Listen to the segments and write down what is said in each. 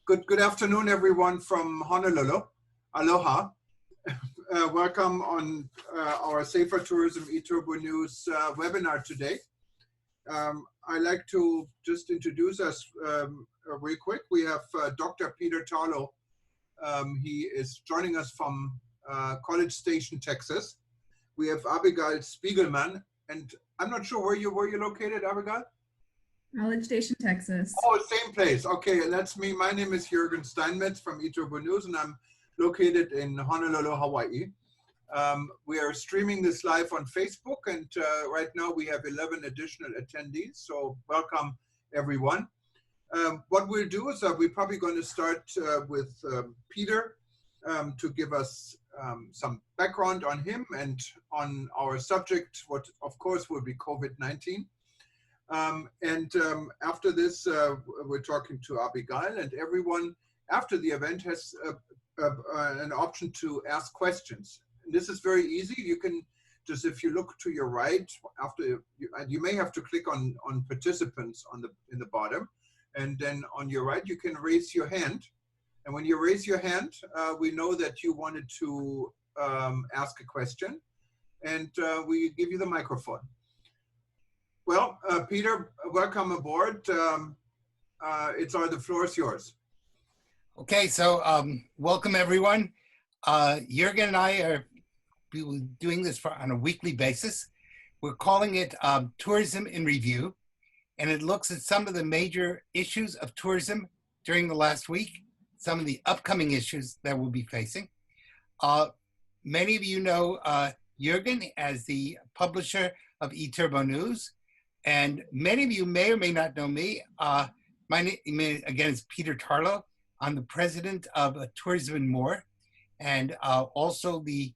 Good afternoon, everyone from Honolulu. Aloha. Welcome on our Safer Tourism eTurbo News webinar today. I'd like to just introduce us real quick. We have Dr. Peter Tarlow. He is joining us from College Station, Texas. We have Abigail Spiegelman, and I'm not sure where you're located, Abigail? College Station, Texas. Oh, same place. Okay, that's me. My name is Jürgen Steinmetz from eTurbo News, and I'm located in Honolulu, Hawaii. We are streaming this live on Facebook, and right now we have 11 additional attendees, so welcome everyone. What we'll do is we're probably going to start with Peter to give us some background on him and on our subject, what of course will be COVID-19. After this, we're talking to Abigail, and everyone after the event has an option to ask questions. And this is very easy. You can just, if you look to your right, after you may have to click on participants in the bottom, and then on your right you can raise your hand. And when you raise your hand, we know that you wanted to ask a question, and we give you the microphone. Well, Peter, welcome aboard. The floor is yours. Okay, so welcome everyone. Jürgen and I are doing this on a weekly basis. We're calling it Tourism in Review, and it looks at some of the major issues of tourism during the last week, some of the upcoming issues that we'll be facing. Many of you know Jürgen as the publisher of eTurbo News. And many of you may or may not know me. My name, again, is Peter Tarlow. I'm the president of Tourism and More, and also the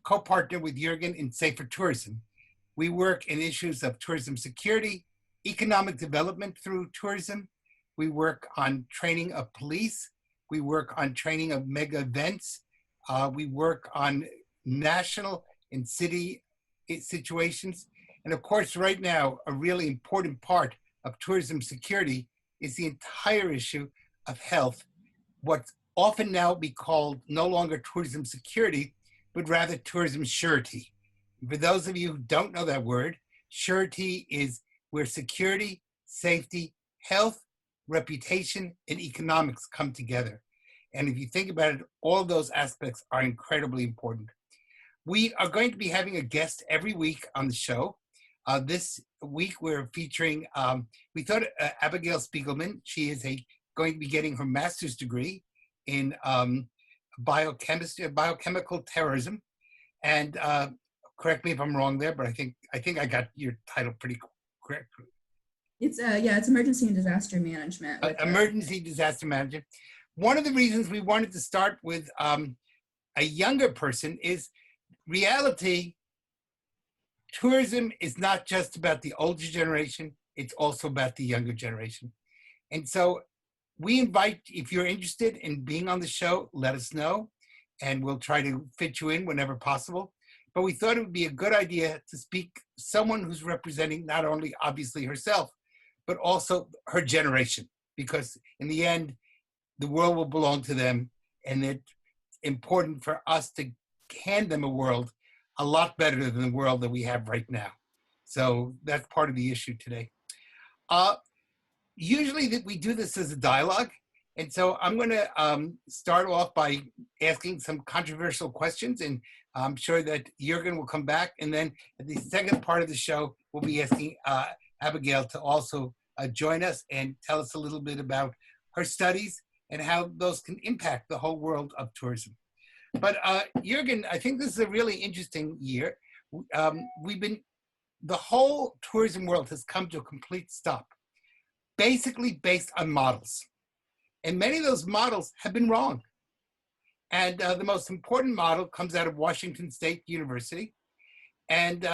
co-partner with Jürgen in Safer Tourism. We work in issues of tourism security, economic development through tourism. We work on training of police. We work on training of mega events. We work on national and city situations. And of course, right now, a really important part of tourism security is the entire issue of health, what's often now be called no longer tourism security, but rather tourism surety. For those of you who don't know that word, surety is where security, safety, health, reputation, and economics come together. And if you think about it, all those aspects are incredibly important. We are going to be having a guest every week on the show. This week we're featuring, we thought Abigail Spiegelman. She is going to be getting her master's degree in biochemical terrorism. And correct me if I'm wrong there, but I think I got your title pretty correct. It's it's emergency and disaster management. Emergency disaster management. One of the reasons we wanted to start with a younger person is reality. Tourism is not just about the older generation, it's also about the younger generation. And so we invite, if you're interested in being on the show, let us know, and we'll try to fit you in whenever possible. But we thought it would be a good idea to speak someone who's representing not only obviously herself, but also her generation, because in the end, the world will belong to them, and it's important for us to hand them a world a lot better than the world that we have right now. So that's part of the issue today. Usually we do this as a dialogue. And so I'm gonna start off by asking some controversial questions, and I'm sure that Jürgen will come back. And then at the second part of the show, we'll be asking Abigail to also join us and tell us a little bit about her studies and how those can impact the whole world of tourism. But Jürgen, I think this is a really interesting year. The whole tourism world has come to a complete stop, basically based on models. And many of those models have been wrong. And the most important model comes out of Washington State University. And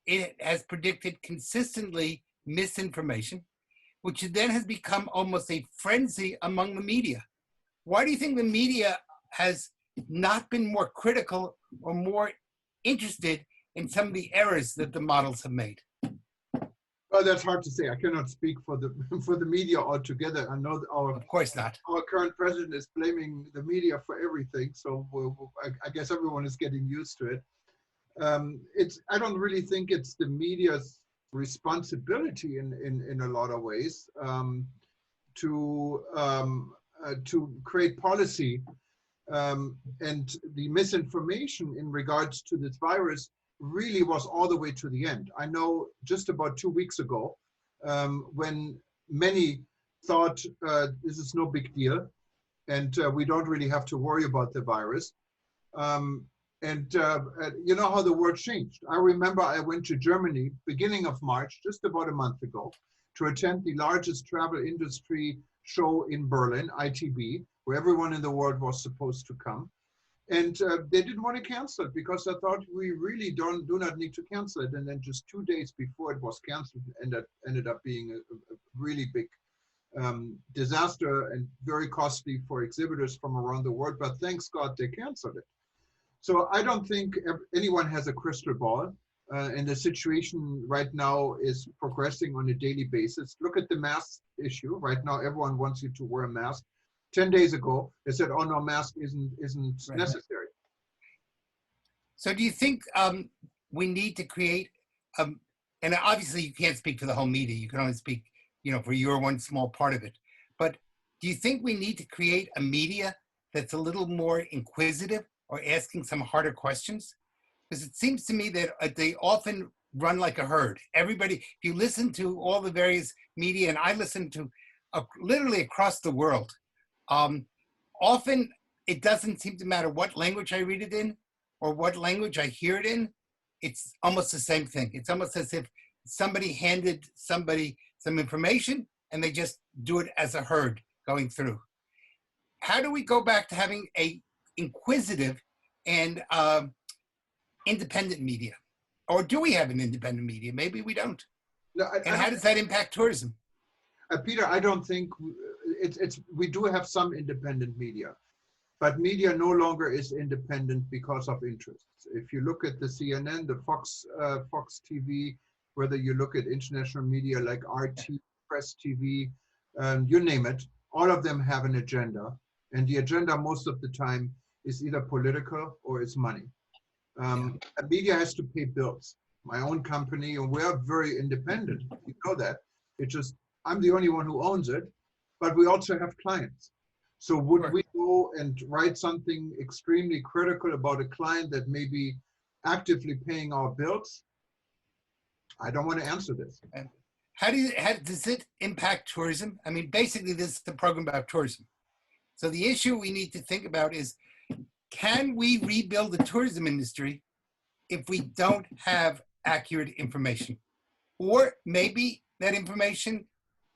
it has predicted consistently misinformation, which then has become almost a frenzy among the media. Why do you think the media has not been more critical or more interested in some of the errors that the models have made? Oh, that's hard to say. I cannot speak for the for the media altogether. I know that Of course not. our current president is blaming the media for everything. So I guess everyone is getting used to it. I don't really think it's the media's responsibility in a lot of ways to create policy, and the misinformation in regards to this virus really was all the way to the end. I know just about 2 weeks ago, when many thought this is no big deal and we don't really have to worry about the virus. You know how the world changed. I remember I went to Germany beginning of March, just about a month ago, to attend the largest travel industry show in Berlin, ITB, where everyone in the world was supposed to come. And they didn't want to cancel it because I thought we really do not need to cancel it. And then just 2 days before it was canceled, ended up being a really big disaster and very costly for exhibitors from around the world. But thanks God they canceled it. So I don't think anyone has a crystal ball. And the situation right now is progressing on a daily basis. Look at the mask issue. Right now, everyone wants you to wear a mask. 10 days ago, they said, "Oh no, mask isn't Right. necessary." So do you think we need to create, and obviously you can't speak for the whole media, you can only speak, for your one small part of it. But do you think we need to create a media that's a little more inquisitive or asking some harder questions? Because it seems to me that they often run like a herd. Everybody, if you listen to all the various media, and I listen to literally across the world, often it doesn't seem to matter what language I read it in or what language I hear it in. It's almost the same thing. It's almost as if somebody handed somebody some information and they just do it as a herd going through. How do we go back to having a inquisitive and independent media? Or do we have an independent media? Maybe we don't. No, and how does that impact tourism? Peter, I don't think we do have some independent media, but media no longer is independent because of interests. If you look at the CNN, the Fox TV, whether you look at international media like RT, Press TV, you name it, all of them have an agenda, and the agenda most of the time is either political or it's money. A media has to pay bills. My own company, and we are very independent. You know that. It's just I'm the only one who owns it, but we also have clients. So would we go and write something extremely critical about a client that may be actively paying our bills? I don't want to answer this. How does it impact tourism? I mean, basically, this is the program about tourism. So the issue we need to think about is, can we rebuild the tourism industry if we don't have accurate information? Or maybe that information,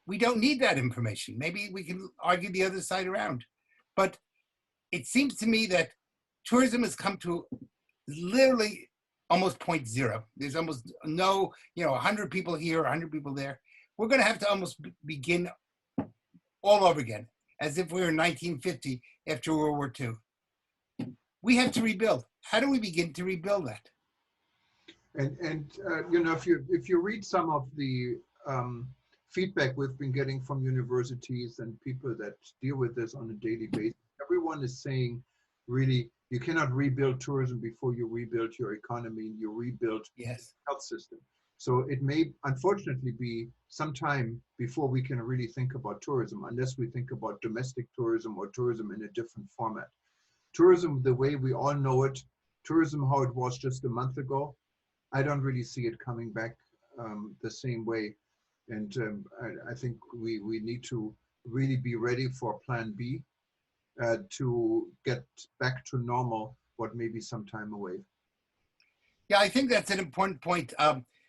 we don't need that information. Maybe we can argue the other side around. But it seems to me that tourism has come to literally almost 0.0. There's almost no, 100 people here, 100 people there. We're going to have to almost begin all over again, as if we were in 1950 after World War II. We have to rebuild. How do we begin to rebuild that? And if you read some of the feedback we've been getting from universities and people that deal with this on a daily basis, everyone is saying, really, you cannot rebuild tourism before you rebuild your economy and you rebuild Yes. the health system. So it may unfortunately be some time before we can really think about tourism, unless we think about domestic tourism or tourism in a different format. Tourism, the way we all know it, tourism how it was just a month ago, I don't really see it coming back the same way. And I think we need to really be ready for plan B to get back to normal, what may be some time away. Yeah, I think that's an important point.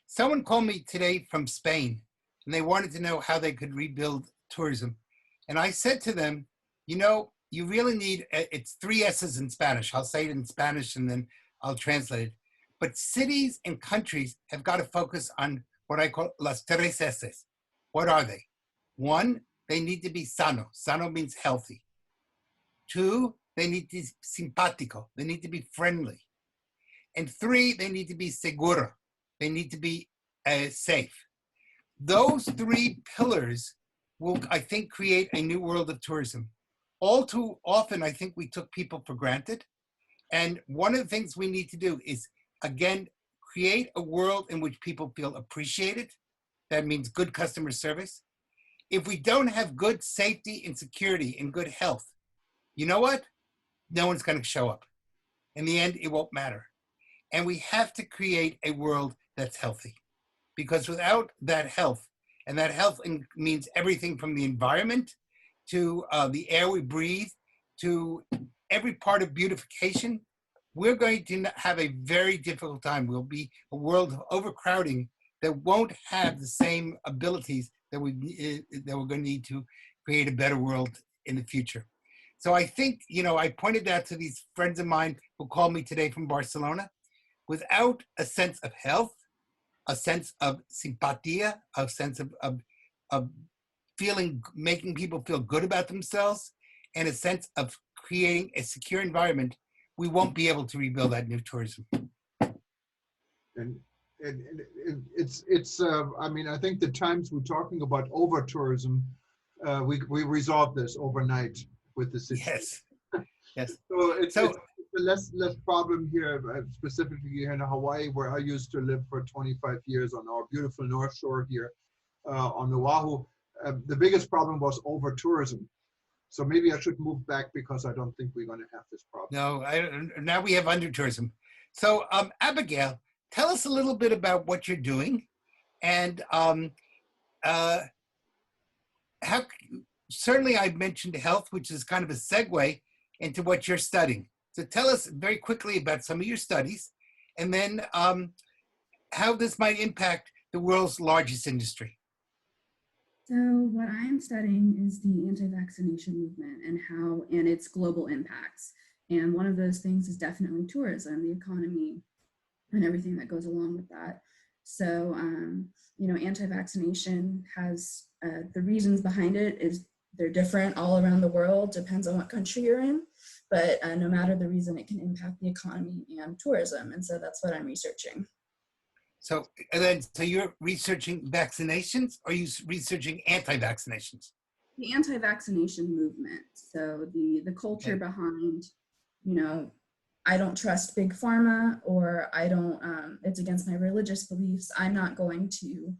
Someone called me today from Spain, and they wanted to know how they could rebuild tourism. And I said to them, you really need, it's 3 S's in Spanish. I'll say it in Spanish and then I'll translate it. But cities and countries have got to focus on what I call las 3 S's. What are they? 1, they need to be sano. Sano means healthy. 2, they need to be simpático. They need to be friendly. And 3, they need to be seguro. They need to be safe. Those three pillars will, I think, create a new world of tourism. All too often, I think we took people for granted. And one of the things we need to do is, again, create a world in which people feel appreciated. That means good customer service. If we don't have good safety and security and good health, you know what? No one's going to show up. In the end, it won't matter. And we have to create a world that's healthy, because without that health, and that health means everything from the environment to the air we breathe to every part of beautification, we're going to have a very difficult time. We'll be a world of overcrowding that won't have the same abilities that we're going to need to create a better world in the future. So I think, I pointed out to these friends of mine who called me today from Barcelona, without a sense of health, a sense of simpatia, a sense of feeling, making people feel good about themselves, and a sense of creating a secure environment, we won't be able to rebuild that new tourism. And it's I mean, I think the times we're talking about over tourism, we resolved this overnight with the situation. Yes. Yes. So it's a less problem here, specifically here in Hawaii, where I used to live for 25 years on our beautiful North Shore here on Oahu. The biggest problem was over tourism. So maybe I should move back, because I don't think we're going to have this problem. No, now we have under tourism. So Abigail, tell us a little bit about what you're doing, and how. Certainly, I mentioned health, which is kind of a segue into what you're studying. So tell us very quickly about some of your studies, and then how this might impact the world's largest industry. So what I'm studying is the anti-vaccination movement and its global impacts. And one of those things is definitely tourism, the economy, and everything that goes along with that. So, anti-vaccination has the reasons behind it is they're different all around the world, depends on what country you're in, but no matter the reason, it can impact the economy and tourism. And so that's what I'm researching. So you're researching vaccinations, or are you researching anti-vaccinations? The anti-vaccination movement. So the culture behind, I don't trust big pharma, or I don't, it's against my religious beliefs, I'm not going to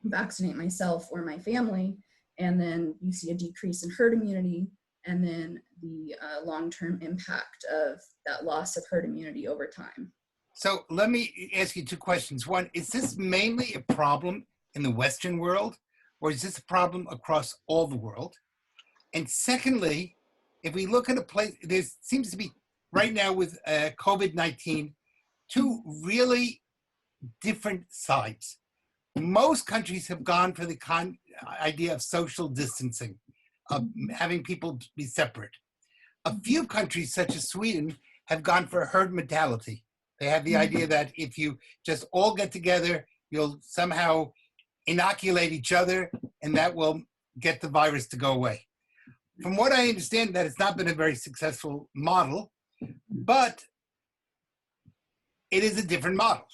vaccinate myself or my family. And then you see a decrease in herd immunity, and then the long-term impact of that loss of herd immunity over time. So let me ask you two questions. One, is this mainly a problem in the Western world, or is this a problem across all the world? And secondly, if we look at a place, there seems to be right now with COVID-19, two really different sides. Most countries have gone for the idea of social distancing, of having people be separate. A few countries, such as Sweden, have gone for herd mentality. They have the idea that if you just all get together, you'll somehow inoculate each other, and that will get the virus to go away. From what I understand, that it's not been a very successful model, but it is a different model.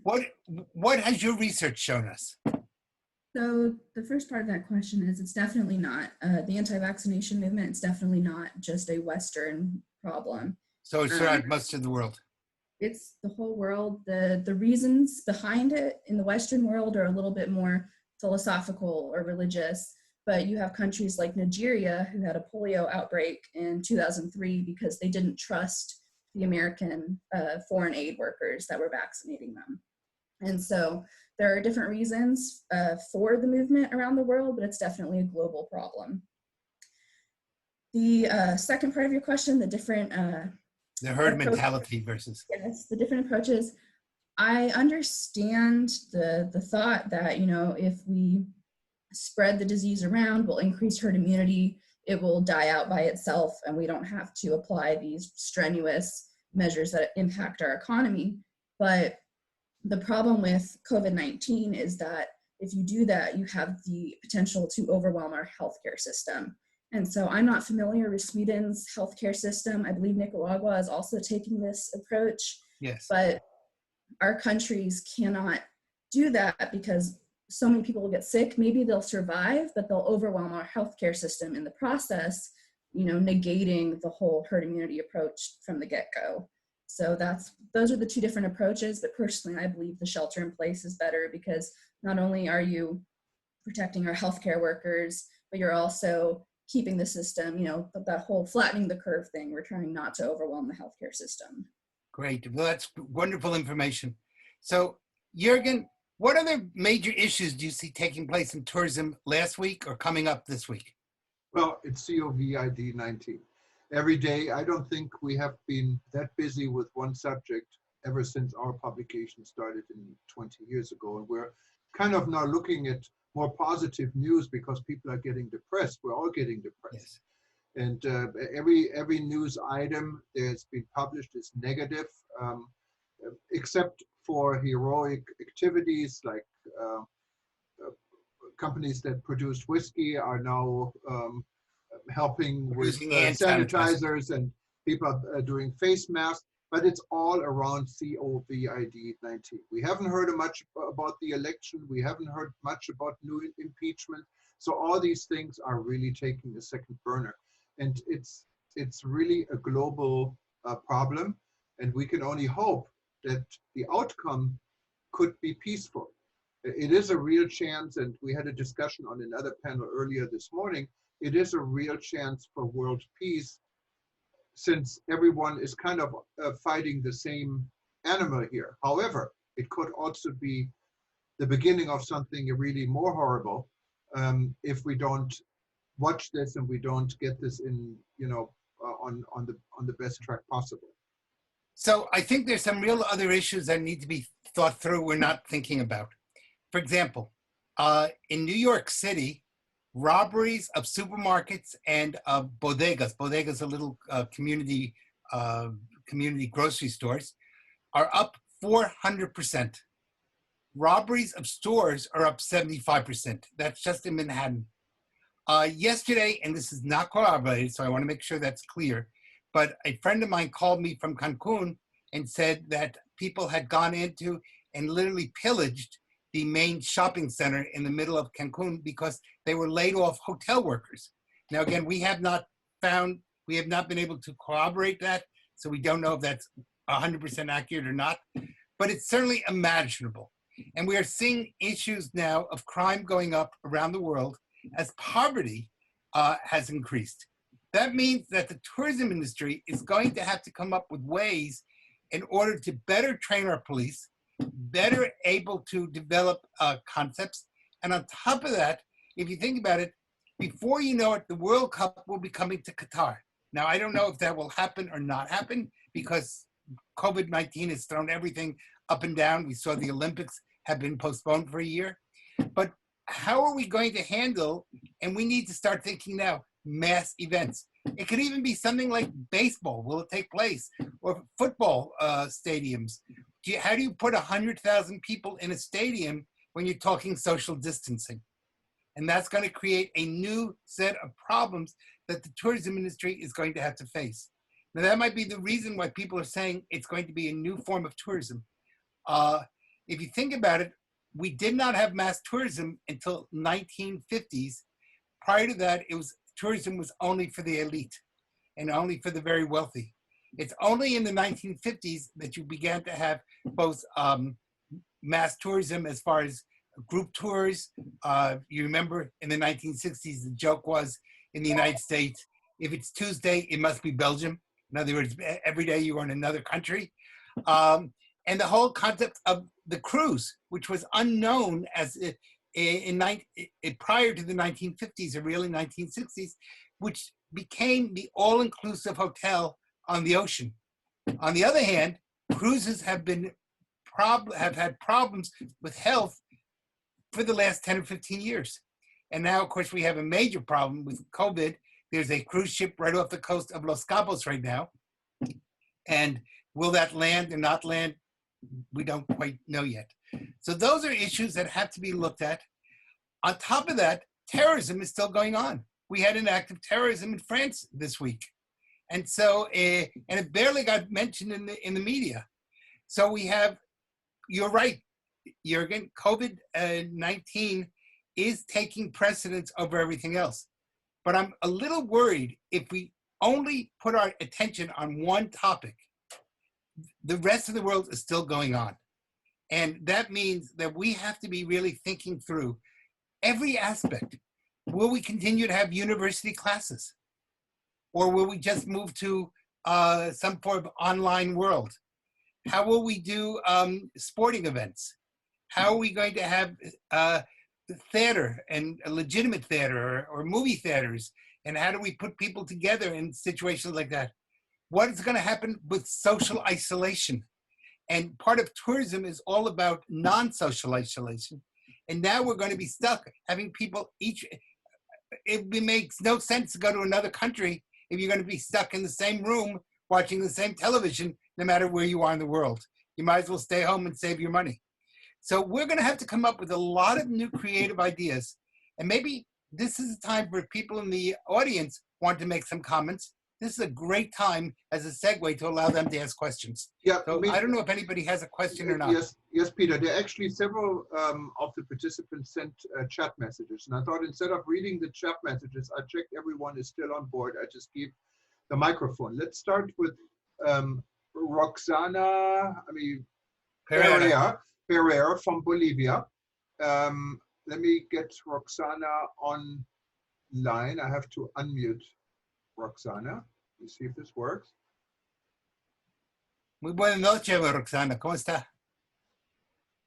What has your research shown us? So the first part of that question is it's definitely not the anti-vaccination movement. It's definitely not just a Western problem. So it's throughout most of the world. It's the whole world. The reasons behind it in the Western world are a little bit more philosophical or religious, but you have countries like Nigeria who had a polio outbreak in 2003 because they didn't trust the American foreign aid workers that were vaccinating them. And so there are different reasons for the movement around the world, but it's definitely a global problem. The second part of your question, the different the herd mentality versus. Yes, the different approaches. I understand the thought that, if we spread the disease around, we'll increase herd immunity, it will die out by itself, and we don't have to apply these strenuous measures that impact our economy. But the problem with COVID-19 is that if you do that, you have the potential to overwhelm our healthcare system. And so I'm not familiar with Sweden's healthcare system. I believe Nicaragua is also taking this approach. Yes. But our countries cannot do that because so many people will get sick, maybe they'll survive, but they'll overwhelm our healthcare system in the process, negating the whole herd immunity approach from the get-go. So those are the two different approaches, but personally, I believe the shelter in place is better because not only are you protecting our healthcare workers, but you're also keeping the system, that whole flattening the curve thing. We're trying not to overwhelm the healthcare system. Great. Well, that's wonderful information. So, Jürgen, what other major issues do you see taking place in tourism last week or coming up this week? Well, it's COVID-19. Every day, I don't think we have been that busy with one subject ever since our publication started 20 years ago. And we're kind of now looking at more positive news because people are getting depressed. We're all getting depressed. Yes. And every news item that's been published is negative, except for heroic activities like companies that produced whiskey are now helping with sanitizers, and people are doing face masks, but it's all around COVID-19. We haven't heard much about the election. We haven't heard much about new impeachment. So all these things are really taking a second burner. And it's really a global problem. And we can only hope that the outcome could be peaceful. It is a real chance, and we had a discussion on another panel earlier this morning, it is a real chance for world peace, since everyone is kind of fighting the same animal here. However, it could also be the beginning of something really more horrible if we don't watch this and we don't get this in, on the best track possible. So I think there's some real other issues that need to be thought through we're not thinking about. For example, in New York City, robberies of supermarkets and of bodegas are little community grocery stores, are up 400%. Robberies of stores are up 75%. That's just in Manhattan. Yesterday, and this is not corroborated, so I want to make sure that's clear, but a friend of mine called me from Cancun and said that people had gone into and literally pillaged the main shopping center in the middle of Cancun because they were laid off hotel workers. Now, again, we have not been able to corroborate that, so we don't know if that's 100% accurate or not, but it's certainly imaginable. And we are seeing issues now of crime going up around the world as poverty has increased. That means that the tourism industry is going to have to come up with ways in order to better train our police, better able to develop concepts. And on top of that, if you think about it, before you know it, the World Cup will be coming to Qatar. Now, I don't know if that will happen or not happen because COVID-19 has thrown everything up and down. We saw the Olympics have been postponed for a year. But how are we going to handle, and we need to start thinking now, mass events. It could even be something like baseball. Will it take place? Or football stadiums. How do you put 100,000 people in a stadium when you're talking social distancing? And that's going to create a new set of problems that the tourism industry is going to have to face. Now, that might be the reason why people are saying it's going to be a new form of tourism. If you think about it, we did not have mass tourism until 1950s. Prior to that, tourism was only for the elite and only for the very wealthy. It's only in the 1950s that you began to have both mass tourism as far as group tours. You remember in the 1960s, the joke was in the United States, if it's Tuesday, it must be Belgium. In other words, every day you are in another country. And the whole concept of the cruise, which was unknown as prior to the 1950s or really 1960s, which became the all-inclusive hotel on the ocean. On the other hand, cruises have had problems with health for the last 10 or 15 years. And now, of course, we have a major problem with COVID. There's a cruise ship right off the coast of Los Cabos right now. And will that land or not land? We don't quite know yet. So those are issues that have to be looked at. On top of that, terrorism is still going on. We had an act of terrorism in France this week. And so, and it barely got mentioned in the media. So we have, you're right, Jürgen, COVID-19 is taking precedence over everything else. But I'm a little worried if we only put our attention on one topic, the rest of the world is still going on. And that means that we have to be really thinking through every aspect. Will we continue to have university classes? Or will we just move to some form of online world? How will we do sporting events? How are we going to have theater and legitimate theater or movie theaters? And how do we put people together in situations like that? What is going to happen with social isolation? And part of tourism is all about non-social isolation. And now we're going to be stuck having people it makes no sense to go to another country if you're going to be stuck in the same room watching the same television, no matter where you are in the world. You might as well stay home and save your money. So we're going to have to come up with a lot of new creative ideas. And maybe this is a time where people in the audience want to make some comments. This is a great time as a segue to allow them to ask questions. Yeah, so I don't know if anybody has a question or not. Yes, Peter. There are actually several of the participants sent chat messages. And I thought instead of reading the chat messages, I checked everyone is still on board. I just give the microphone. Let's start with Roxana Pereira from Bolivia. Let me get Roxana online. I have to unmute Roxana. Let's see if this works. Muy buenas noches, Roxana. ¿Cómo está?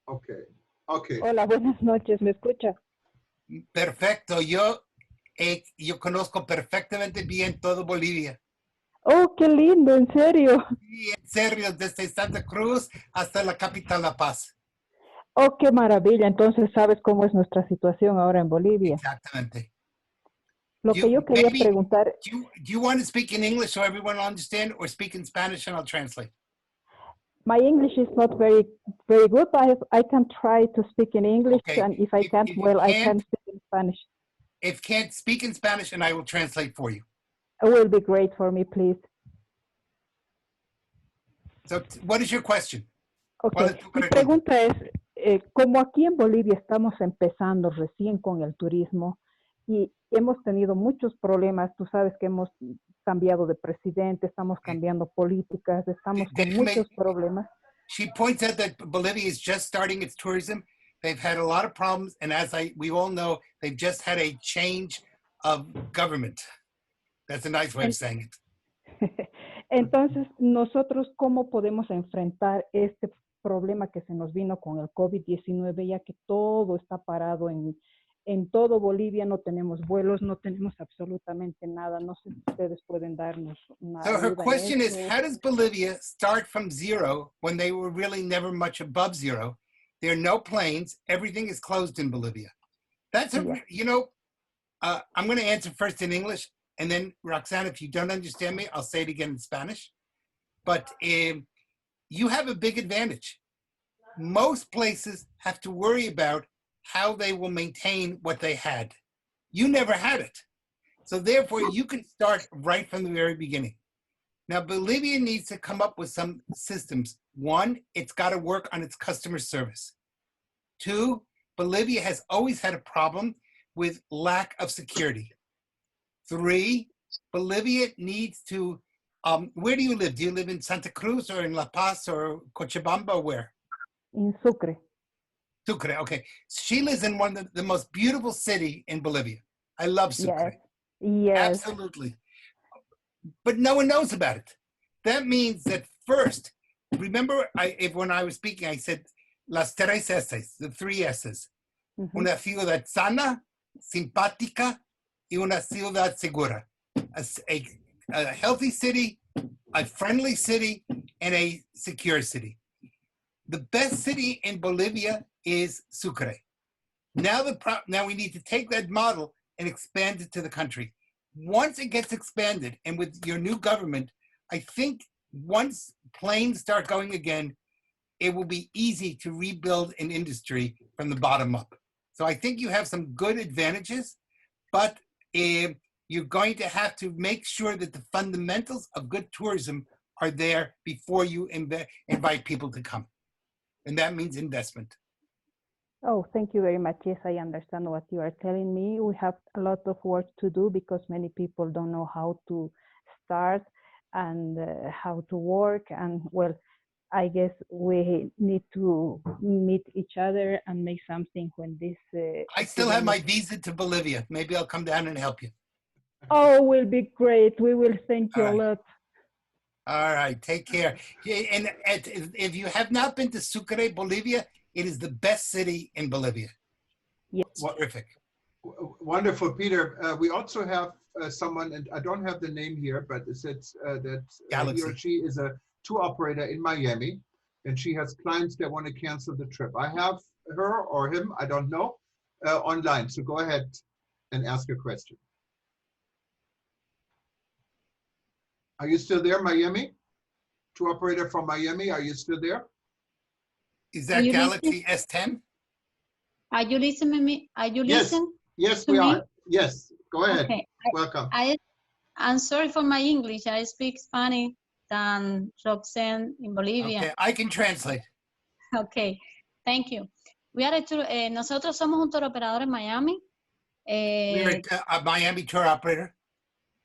Okay. Hola, buenas noches. ¿Me escucha? Perfecto. Yo conozco perfectamente bien todo Bolivia. Oh, qué lindo, en serio. Sí, en serio, desde Santa Cruz hasta la capital La Paz. Oh, qué maravilla. Entonces sabes cómo es nuestra situación ahora en Bolivia. Exactamente. Lo que yo quería preguntar. Do you want to speak in English so everyone will understand, or speak in Spanish and I'll translate? My English is not very good, but I can try to speak in English, Okay. and if I can't, I can speak in Spanish. If can't, speak in Spanish and I will translate for you. It will be great for me, please. So what is your question? Okay. Mi pregunta es, como aquí en Bolivia estamos empezando recién con el turismo y hemos tenido muchos problemas, tú sabes que hemos cambiado de presidente, estamos cambiando políticas, estamos con muchos problemas. She points out that Bolivia is just starting its tourism. They've had a lot of problems, and as we all know, they've just had a change of government. That's a nice way of saying it. Entonces, nosotros, ¿cómo podemos enfrentar este problema que se nos vino con el COVID-19, ya que todo está parado en todo Bolivia, no tenemos vuelos, no tenemos absolutamente nada? No sé si ustedes pueden darnos una So her ayuda question en is, eso. how does Bolivia start from zero when they were really never much above zero? There are no planes. Everything is closed in Bolivia. That's I'm going to answer first in English, and then Roxana, if you don't understand me, I'll say it again in Spanish. But you have a big advantage. Most places have to worry about how they will maintain what they had. You never had it. So therefore, you can start right from the very beginning. Now, Bolivia needs to come up with some systems. One, it's got to work on its customer service. Two, Bolivia has always had a problem with lack of security. Three, Bolivia needs to, where do you live? Do you live in Santa Cruz or in La Paz or Cochabamba or where? In Sucre. Sucre, okay. She lives in one of the most beautiful city in Bolivia. I love Sucre. Yes. Absolutely. But no one knows about it. That means that first, remember when I was speaking, I said, las tres S's, the three S's. Mm-hmm. Una ciudad sana, simpática, y una ciudad segura. A healthy city, a friendly city, and a secure city. The best city in Bolivia is Sucre. Now we need to take that model and expand it to the country. Once it gets expanded, and with your new government, I think once planes start going again, it will be easy to rebuild an industry from the bottom up. So I think you have some good advantages, but you're going to have to make sure that the fundamentals of good tourism are there before you invite people to come. And that means investment. Oh, thank you very much. Yes, I understand what you are telling me. We have a lot of work to do because many people don't know how to start and how to work. And well, I guess we need to meet each other and make something when this. I still have my visa to Bolivia. Maybe I'll come down and help you. Oh, will be great. We will thank you All a right. lot. All right, take care. And if you have not been to Sucre, Bolivia, it is the best city in Bolivia. Yes. It's terrific. Wonderful, Peter. We also have someone, and I don't have the name here, but it says that he or she is a tour operator in Miami, and she has clients that want to cancel the trip. I have her or him, I don't know, online. So go ahead and ask your question. Are you still there, Miami? Tour operator from Miami, are you still there? Is that Galaxy S10? Are you listening to me? Are you listening? Yes, we are. Yes, go ahead. Okay. Welcome. I'm sorry for my English. I speak Spanish than Roxanne in Bolivia. Okay, I can translate. Okay, thank you. We are nosotros somos un tour operador en Miami. We're a Miami tour operator.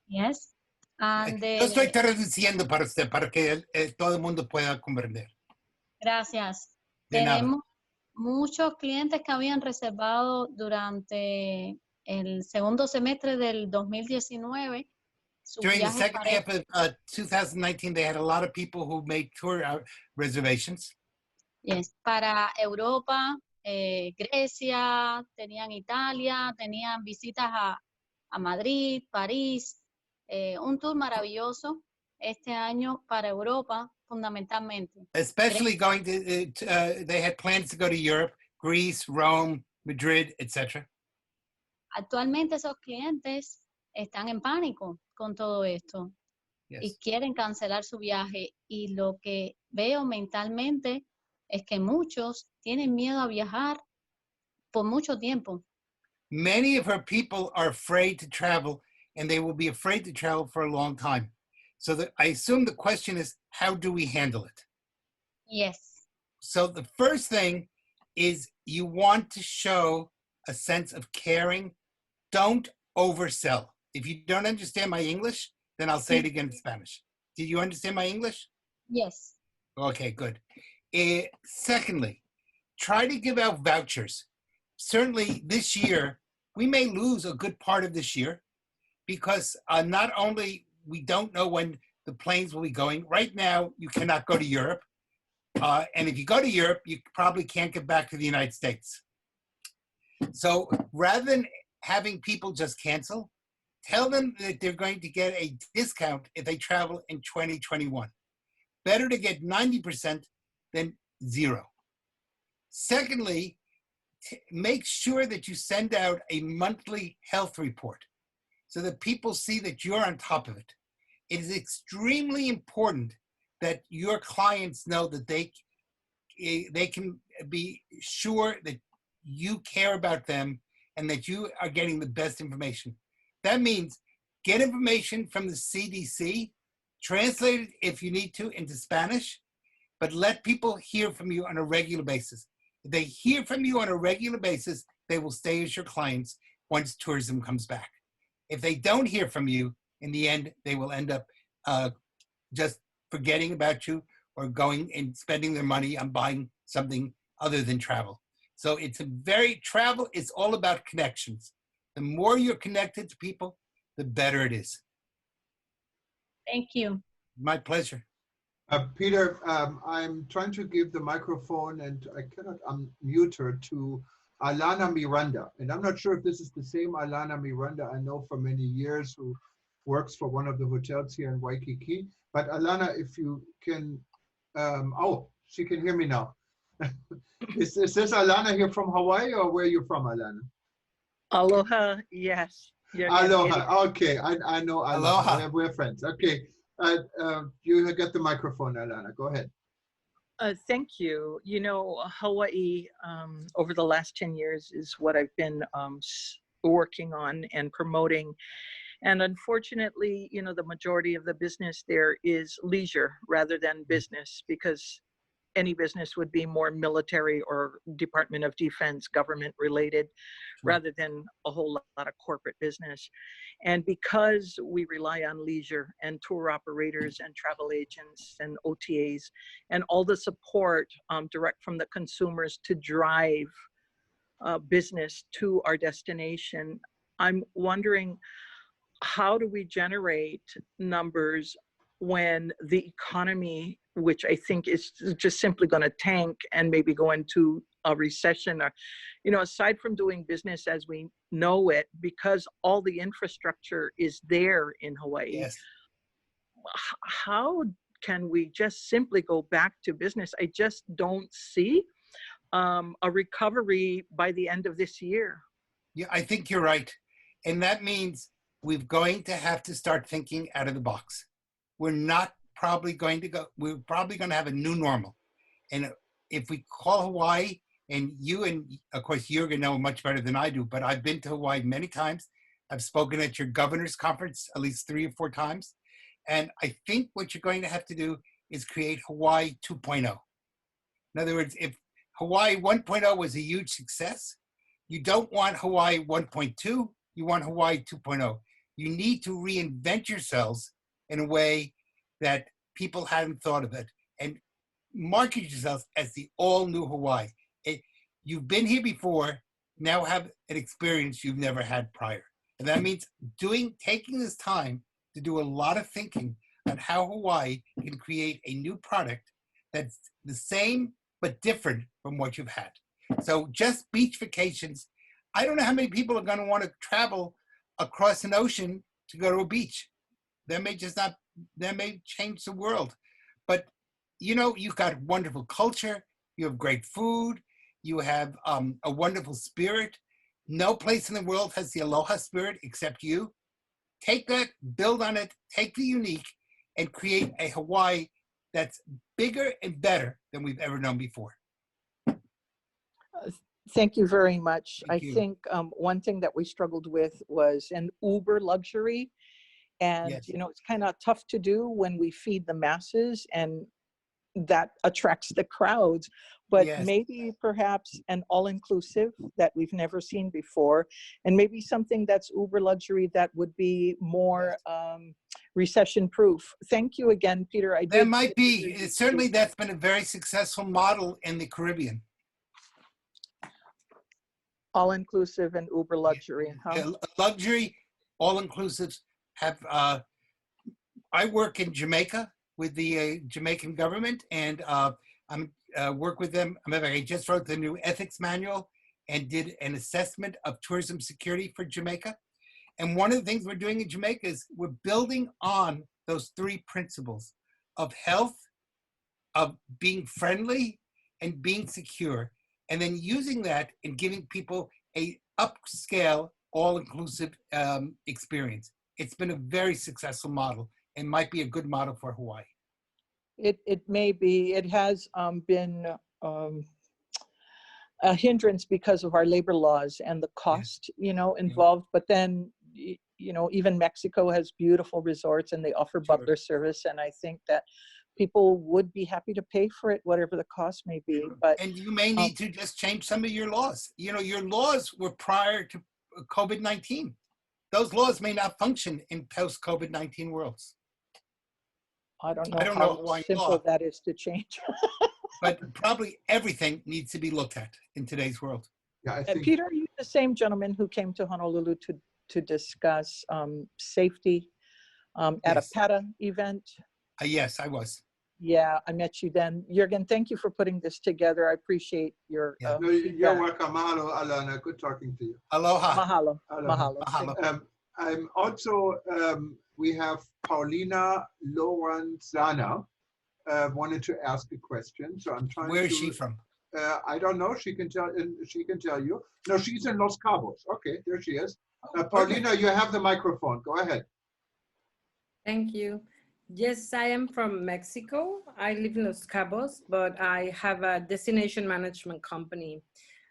Yes. And, Yo estoy traduciendo para usted, para que todo el mundo pueda comprender. Gracias. De nada. Tenemos muchos clientes que habían reservado durante el segundo semestre del 2019. During the second half of 2019, they had a lot of people who made tour reservations. Yes, para Europa, Grecia, tenían Italia, tenían visitas a Madrid, París, un tour maravilloso este año para Europa, fundamentalmente. Especially going to, they had plans to go to Europe, Greece, Rome, Madrid, etc. Actualmente esos clientes están en pánico con todo esto y quieren cancelar su viaje. Y lo que veo mentalmente es que muchos tienen miedo a viajar por mucho tiempo. Many of our people are afraid to travel, and they will be afraid to travel for a long time. So I assume the question is, how do we handle it? Yes. So the first thing is you want to show a sense of caring. Don't oversell. If you don't understand my English, then I'll say it again in Spanish. Did you understand my English? Yes. Okay, good. Secondly, try to give out vouchers. Certainly this year, we may lose a good part of this year because not only we don't know when the planes will be going. Right now, you cannot go to Europe. And if you go to Europe, you probably can't get back to the United States. So rather than having people just cancel, tell them that they're going to get a discount if they travel in 2021. Better to get 90% than zero. Secondly, make sure that you send out a monthly health report so that people see that you're on top of it. It is extremely important that your clients know that they can be sure that you care about them and that you are getting the best information. That means get information from the CDC, translate it if you need to into Spanish, but let people hear from you on a regular basis. If they hear from you on a regular basis, they will stay as your clients once tourism comes back. If they don't hear from you, in the end, they will end up just forgetting about you or going and spending their money on buying something other than travel. So travel is all about connections. The more you're connected to people, the better it is. Thank you. My pleasure. Peter, I'm trying to give the microphone and I cannot unmute her to Alana Miranda. And I'm not sure if this is the same Alana Miranda I know for many years who works for one of the hotels here in Waikiki. But Alana, if you can, oh, she can hear me now. Is this Alana here from Hawaii or where are you from, Alana? Aloha, yes. Aloha, okay, I know Aloha. Aloha. We're friends, okay. You get the microphone, Alana, go ahead. Thank you. You know, Hawaii, over the last 10 years is what I've been working on and promoting. And unfortunately, you know, the majority of the business there is leisure rather than business because any business would be more military or Department of Defense government related, rather than a whole lot of corporate business. And because we rely on leisure and tour operators and travel agents and OTAs and all the support direct from the consumers to drive business to our destination, I'm wondering, how do we generate numbers when the economy, which I think is just simply going to tank and maybe go into a recession, or, you know, aside from doing business as we know it, because all the infrastructure is there in Hawaii, Yes. how can we just simply go back to business? I just don't see a recovery by the end of this year. Yeah, I think you're right. And that means we're going to have to start thinking out of the box. We're probably going to have a new normal. And if we call Hawaii, and you, and of course you're going to know much better than I do, but I've been to Hawaii many times. I've spoken at your governor's conference at least 3 or 4 times. And I think what you're going to have to do is create Hawaii 2.0. In other words, if Hawaii 1.0 was a huge success, you don't want Hawaii 1.2, you want Hawaii 2.0. You need to reinvent yourselves in a way that people hadn't thought of it, and market yourselves as the all-new Hawaii. You've been here before, now have an experience you've never had prior. And that means taking this time to do a lot of thinking on how Hawaii can create a new product that's the same but different from what you've had. So just beach vacations, I don't know how many people are going to want to travel across an ocean to go to a beach. That may change the world. But, you know, you've got wonderful culture, you have great food, you have a wonderful spirit. No place in the world has the aloha spirit except you. Take that, build on it, take the unique, and create a Hawaii that's bigger and better than we've ever known before. Thank you very much. Thank you. I think one thing that we struggled with was an Uber luxury. And, Yes. you know, it's kind of tough to do when we feed the masses, and that attracts the crowds. But Yes. maybe perhaps an all-inclusive that we've never seen before, and maybe something that's Uber luxury that would be more recession-proof. Thank you again, Peter. There might be. Certainly that's been a very successful model in the Caribbean. All-inclusive and Uber luxury, huh? Yeah, luxury, all-inclusives have, I work in Jamaica with the Jamaican government, and I'm work with them. I just wrote the new ethics manual and did an assessment of tourism security for Jamaica. And one of the things we're doing in Jamaica is we're building on those 3 principles of health, of being friendly, and being secure. And then using that and giving people a upscale, all-inclusive experience. It's been a very successful model and might be a good model for Hawaii. It may be. It has been a hindrance because of our labor laws and the cost, you know, involved. But then, you know, even Mexico has beautiful resorts and they offer butler service. And I think that people would be happy to pay for it, whatever the cost may be. But and you may need to just change some of your laws. You know, your laws were prior to COVID-19. Those laws may not function in post-COVID-19 worlds. I don't know how simple that is to change. But probably everything needs to be looked at in today's world. Yeah, I think, Peter, are you the same gentleman who came to Honolulu to discuss safety at a PATA event? Yes, I was. Yeah, I met you then. Jürgen, thank you for putting this together. I appreciate your no, you're welcome. Mahalo, Alana. Good talking to you. Aloha. Mahalo. Mahalo. Mahalo. I'm also, we have Paulina Lorenzana wanted to ask a question. So I'm trying Where is she from? I don't know. She can tell you. No, she's in Los Cabos. Okay, there she is. Paulina, you have the microphone. Go ahead. Thank you. Yes, I am from Mexico. I live in Los Cabos, but I have a destination management company.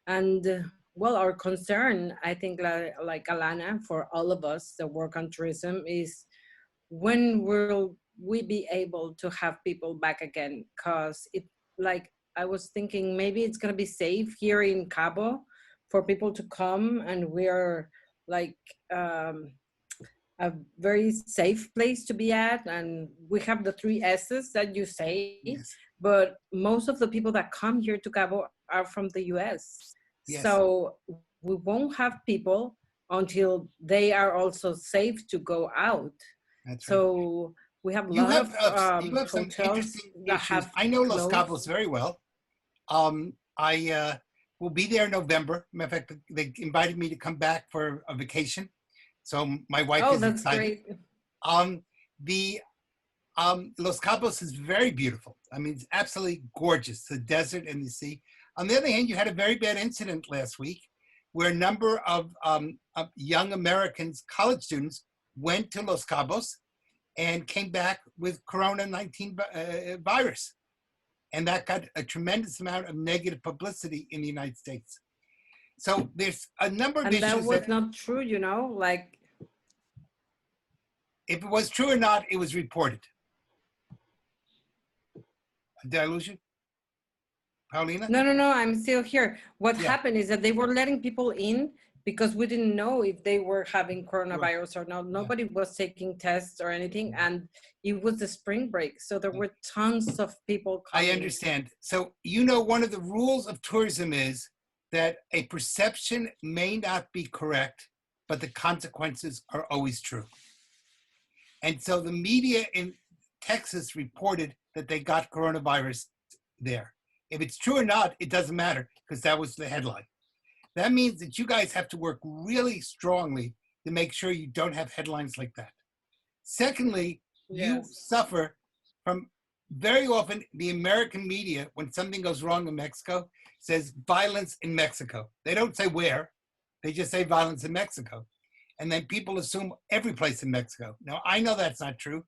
And well, our concern, I think like Alana, for all of us that work on tourism, is when will we be able to have people back again? Because like, I was thinking maybe it's going to be safe here in Cabo for people to come, and we're like a very safe place to be at, and we have the 3 S's that you say. Yes. But most of the people that come here to Cabo are from the US. Yes. So we won't have people until they are also safe to go out. That's right. So we have a You lot have, of you have some hotels interesting that issues. have I know Los closed. Cabos very well. I will be there in November. Matter of fact, they invited me to come back for a vacation. So my wife is that's excited. Great. Los Cabos is very beautiful. I mean, it's absolutely gorgeous, the desert and the sea. On the other hand, you had a very bad incident last week where a number of young Americans, college students, went to Los Cabos and came back with Corona-19 virus. And that got a tremendous amount of negative publicity in the United States. So there's a number of issues. And that was not true, you know, like. If it was true or not, it was reported. Did I lose you? Paulina? No, I'm still here. What happened is that they were letting people in because we didn't know if they were having coronavirus or not. Nobody was taking tests or anything. And it was the spring break. So there were tons of people coming. I understand. So, you know, one of the rules of tourism is that a perception may not be correct, but the consequences are always true. And so the media in Texas reported that they got coronavirus there. If it's true or not, it doesn't matter because that was the headline. That means that you guys have to work really strongly to make sure you don't have headlines like that. Secondly, you suffer from very often the American media, when something goes wrong in Mexico, says violence in Mexico. They don't say where, they just say violence in Mexico. And then people assume every place in Mexico. Now, I know that's not true.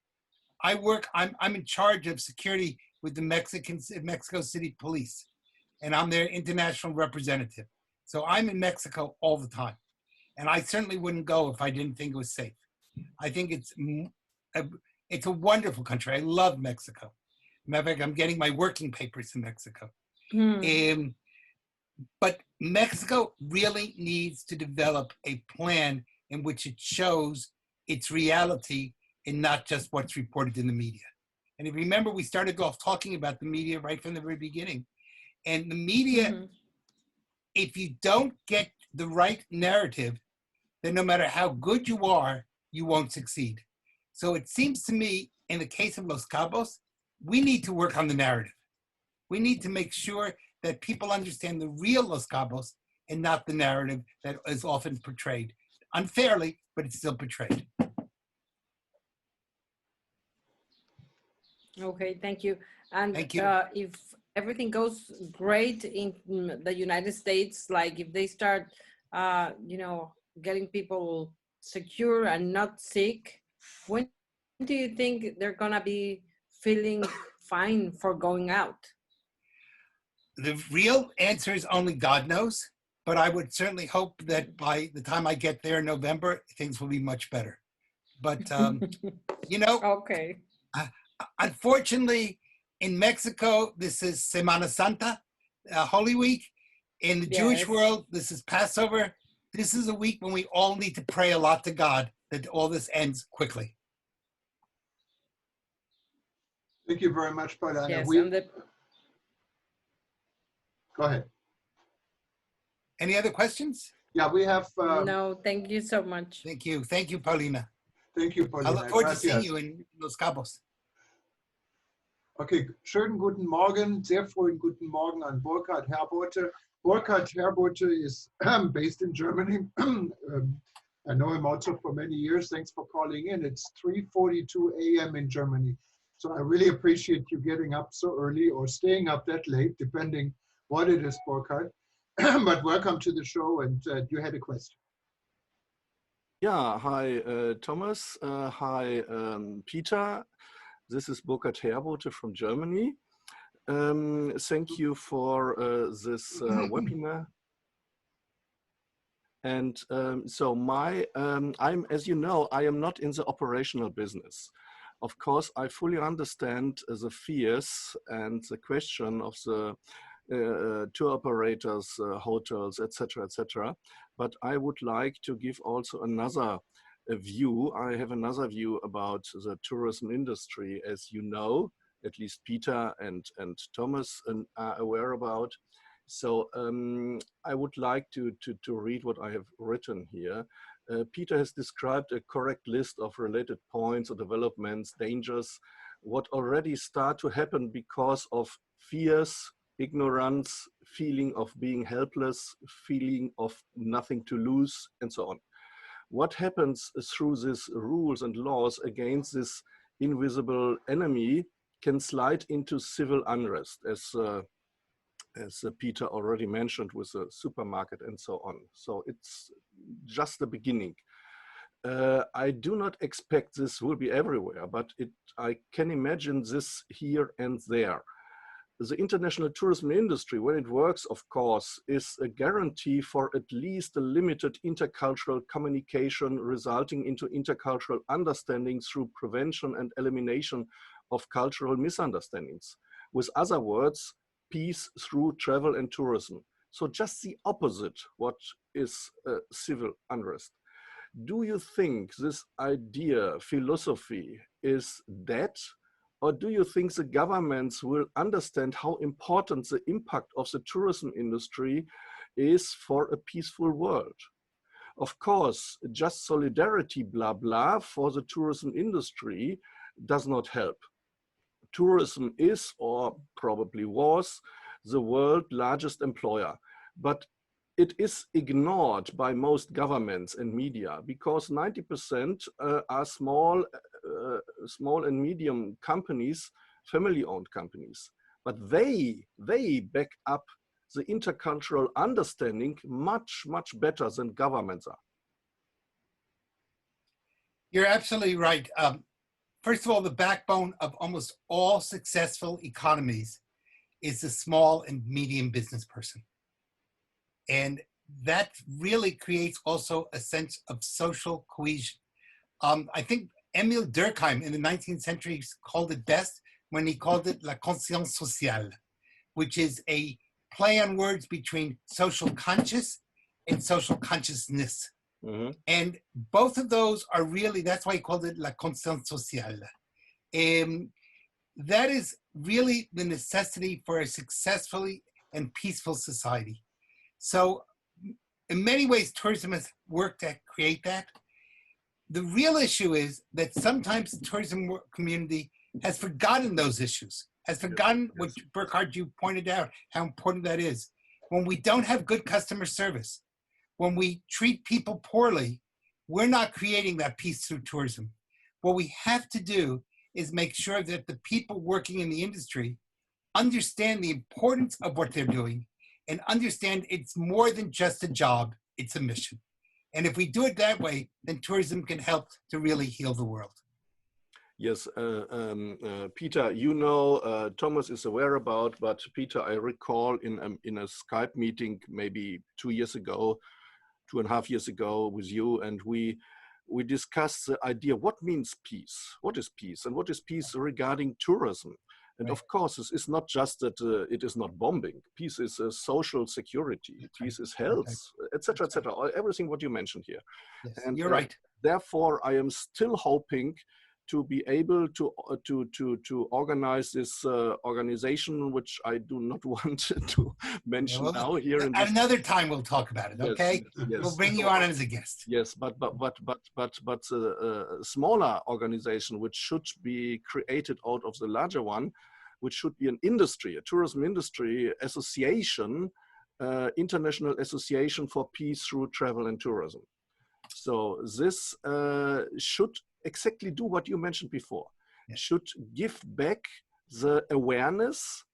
I'm in charge of security with the Mexico City Police, and I'm their international representative. So I'm in Mexico all the time. And I certainly wouldn't go if I didn't think it was safe. I think it's a wonderful country. I love Mexico. Matter of fact, I'm getting my working papers in Mexico. But Mexico really needs to develop a plan in which it shows its reality and not just what's reported in the media. And if you remember, we started off talking about the media right from the very beginning. And the media, if you don't get the right narrative, then no matter how good you are, you won't succeed. So it seems to me, in the case of Los Cabos, we need to work on the narrative. We need to make sure that people understand the real Los Cabos and not the narrative that is often portrayed. Unfairly, but it's still portrayed. Okay, thank you. And thank you. If everything goes great in the United States, like if they start, you know, getting people secure and not sick, when do you think they're gonna be feeling fine for going out? The real answer is only God knows, but I would certainly hope that by the time I get there in November, things will be much better. But, you know, okay. Unfortunately, in Mexico, this is Semana Santa, Holy Week. In the Jewish world, this is Passover. This is a week when we all need to pray a lot to God that all this ends quickly. Thank you very much, Paulina. Yes, Go ahead. Any other questions? Yeah, we have... no, thank you so much. Thank you. Thank you, Paulina. Thank you, Paulina. I look forward to seeing you in Los Cabos. Okay, schönen guten Morgen, sehr frohen guten Morgen an Burkhard Herbote. Burkhard Herbote is based in Germany. I know him also for many years. Thanks for calling in. It's 3:42 a.m. in Germany. So I really appreciate you getting up so early or staying up that late, depending what it is, Burkhard. But welcome to the show, and you had a question. Yeah, hi, Thomas. Hi, Peter. This is Burkhard Herbote from Germany. Thank you for this webinar. And so I'm, as you know, I am not in the operational business. Of course, I fully understand the fears and the question of the tour operators, hotels, etc., etc. But I would like to give also another view. I have another view about the tourism industry, as you know, at least Peter and Thomas are aware about. So I would like to read what I have written here. Peter has described a correct list of related points or developments, dangers, what already start to happen because of fears, ignorance, feeling of being helpless, feeling of nothing to lose, and so on. What happens through these rules and laws against this invisible enemy can slide into civil unrest, as Peter already mentioned with the supermarket and so on. So it's just the beginning. I do not expect this will be everywhere, but I can imagine this here and there. The international tourism industry, when it works, of course, is a guarantee for at least a limited intercultural communication resulting into intercultural understanding through prevention and elimination of cultural misunderstandings. With other words, peace through travel and tourism. So just the opposite, what is civil unrest. Do you think this idea, philosophy, is dead? Or do you think the governments will understand how important the impact of the tourism industry is for a peaceful world? Of course, just solidarity, blah, blah, for the tourism industry does not help. Tourism is, or probably was, the world's largest employer, but it is ignored by most governments and media because 90% are small and medium companies, family-owned companies. But they back up the intercultural understanding much, much better than governments are. You're absolutely right. First of all, the backbone of almost all successful economies is the small and medium business person. And that really creates also a sense of social cohesion. I think Emile Durkheim in the 19th century called it best when he called it la conscience sociale, which is a play on words between social conscious and social consciousness. Mm-hmm. And both of those are really, that's why he called it la conscience sociale. That is really the necessity for a successfully and peaceful society. So in many ways, tourism has worked to create that. The real issue is that sometimes the tourism community has forgotten those issues, has forgotten what Burkhard, you pointed out, how important that is. When we don't have good customer service, when we treat people poorly, we're not creating that peace through tourism. What we have to do is make sure that the people working in the industry understand the importance of what they're doing and understand it's more than just a job, it's a mission. And if we do it that way, then tourism can help to really heal the world. Yes, Peter, you know, Thomas is aware about, but Peter, I recall in a Skype meeting maybe 2.5 years ago with you, and we discussed the idea, what means peace? What is peace? And what is peace regarding tourism? And of course, it's not just that it is not bombing. Peace is social security. Peace is health, etc., etc. Everything what you mentioned here. Yes, and you're right. Therefore, I am still hoping to be able to organize this organization, which I do not want to mention now here. At another time, we'll talk about it. Okay, yes. We'll bring you on as a guest. Yes, but smaller organization, which should be created out of the larger one, which should be an industry, a tourism industry association, international association for peace through travel and tourism. So this should exactly do what you mentioned before. Yes. Should give back the awareness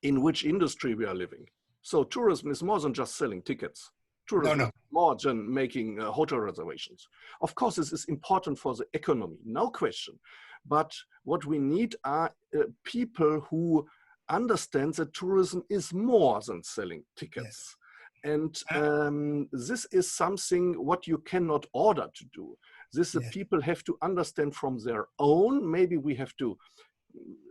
in which industry we are living. So tourism is more than just selling tickets. Tourism is more than making hotel reservations. Of course, this is important for the economy, no question. But what we need are people who understand that tourism is more than selling tickets. Yes. And this is something what you cannot order to do. This the Yes. people have to understand from their own. Maybe we have to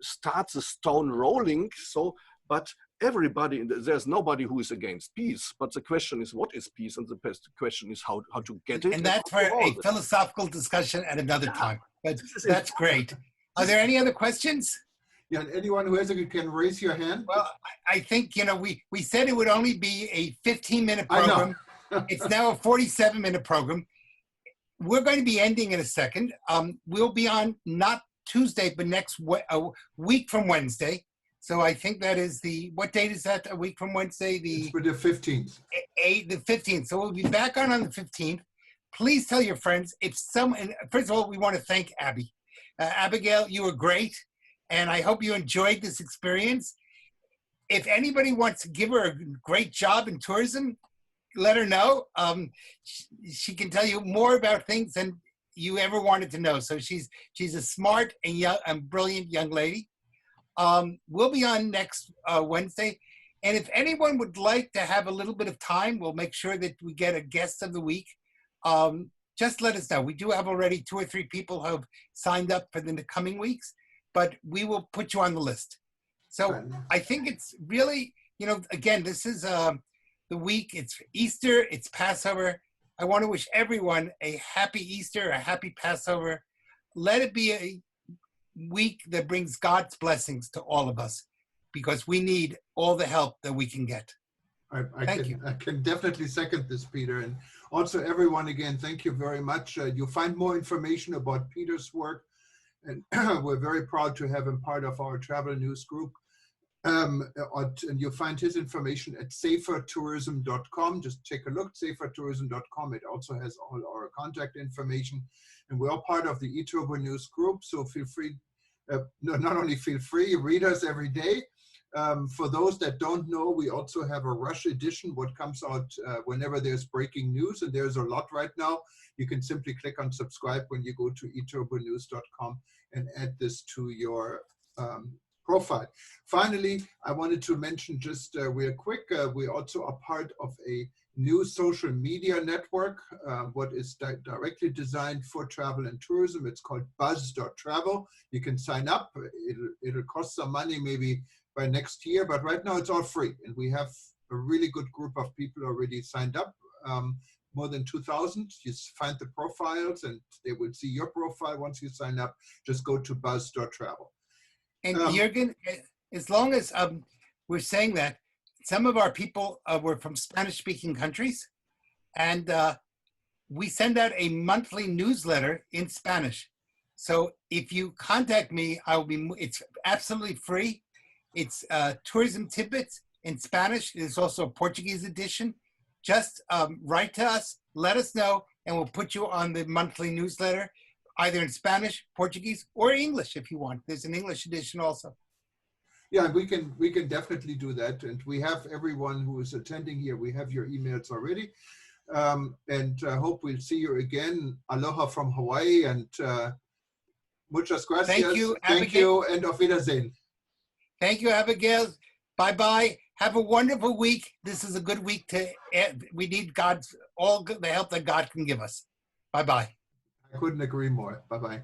start the stone rolling. So, but everybody, there's nobody who is against peace. But the question is, what is peace? And the best question is how to get it. And that's for a philosophical discussion at another time. But that's great. Are there any other questions? Yeah, and anyone who has it can raise your hand. Well, I think, you know, we said it would only be a 15-minute program. It's now a 47-minute program. We're going to be ending in a second. We'll be on not Tuesday, but a week from Wednesday. So I think that is what date is that? A week from Wednesday? It's for the 15th. The 15th. So we'll be back on the 15th. Please tell your friends. First of all, we want to thank Abby. Abigail, you were great. And I hope you enjoyed this experience. If anybody wants to give her a great job in tourism, let her know. She can tell you more about things than you ever wanted to know. So she's a smart and young and brilliant young lady. We'll be on next Wednesday. And if anyone would like to have a little bit of time, we'll make sure that we get a guest of the week. Just let us know. We do have already 2 or 3 people who have signed up for the coming weeks, but we will put you on the list. So I think it's really, you know, again, this is the week. It's Easter, it's Passover. I want to wish everyone a happy Easter, a happy Passover. Let it be a week that brings God's blessings to all of us, because we need all the help that we can get. Thank you. I can definitely second this, Peter. And also everyone, again, thank you very much. You'll find more information about Peter's work. And we're very proud to have him part of our travel news group. And you'll find his information at safertourism.com. Just take a look, safertourism.com. It also has all our contact information. And we're all part of the eTurbo News group. So feel free, not only feel free, read us every day. For those that don't know, we also have a rush edition, what comes out whenever there's breaking news, and there's a lot right now. You can simply click on subscribe when you go to eturbonews.com and add this to your profile. Finally, I wanted to mention just real quick, we also are part of a new social media network, what is directly designed for travel and tourism. It's called buzz.travel. You can sign up. It'll cost some money maybe by next year, but right now it's all free. And we have a really good group of people already signed up, more than 2,000. You find the profiles and they will see your profile once you sign up. Just go to buzz.travel. And Jürgen, as long as we're saying that, some of our people were from Spanish-speaking countries, and we send out a monthly newsletter in Spanish. So if you contact me, it's absolutely free. It's tourism tidbits in Spanish. There's also a Portuguese edition. Just write to us, let us know, and we'll put you on the monthly newsletter, either in Spanish, Portuguese, or English if you want. There's an English edition also. Yeah, we can definitely do that. And we have everyone who is attending here. We have your emails already. And I hope we'll see you again. Aloha from Hawaii, and muchas gracias. Thank you, Abigail. Thank you, and auf Wiedersehen. Thank you, Abigail. Bye-bye. Have a wonderful week. This is a good week we need all the help that God can give us. Bye-bye. I couldn't agree more. Bye-bye.